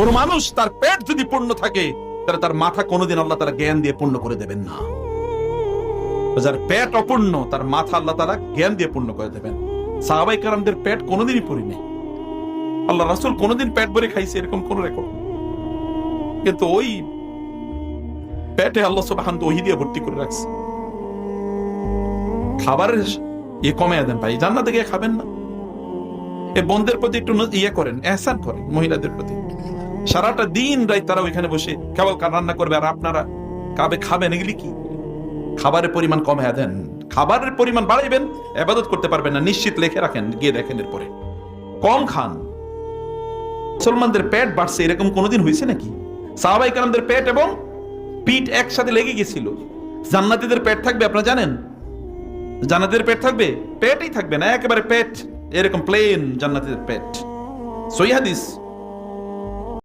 কোন মানুষ তার পেট যদি পূর্ণ থাকে তাহলে তার মাথা কোনোদিন আল্লাহ তাআলা জ্ঞান দিয়ে পূর্ণ করে দেবেন না। যার পেট অপূর্ণ তার মাথা আল্লাহ তাআলা জ্ঞান দিয়ে পূর্ণ করে দেবেন। সাহাবায়ে কেরামদের পেট কোনোদিনই পূর্ণ, আল্লাহ রাসূল কোনোদিন পেট ভরে খাইছে এরকম কোন রেকর্ড, কিন্তু ওই পেটে আল্লাহ সুবহানাহু ওহী দিয়ে ভর্তি করে রাখছে। খাবারের কমে দেন ভাই, জান্নাতে গিয়ে খাবেন না। এই বন্ধের প্রতি একটু করেন, এহসান করেন মহিলাদের প্রতি। সারাটা দিন রাত তারা ওইখানে বসে কেবল রান্না করবে আর আপনারা খাবেন, এগুলি কি? খাবারের পরিমাণ কমে দেন, খাবারের পরিমাণ বাড়াইবেন, ইবাদত করতে পারবেন না, নিশ্চিত লিখে রাখেন, গিয়ে দেখেন এরপরে কম খান। মুসলমানদের পেট বাড়ছে এরকম কোনোদিন হয়েছে নাকি? সাহাবায়ে কেরামদের পেট এবং পিঠ একসাথে লেগে গেছিল। জান্নাতীদের পেট থাকবে আপনারা জানেন? জান্নাতীদের পেট থাকবে? পেটই থাকবে না, একেবারে পেট এরকম প্লেন জান্নাতীদের পেট। সহিহ হাদিস।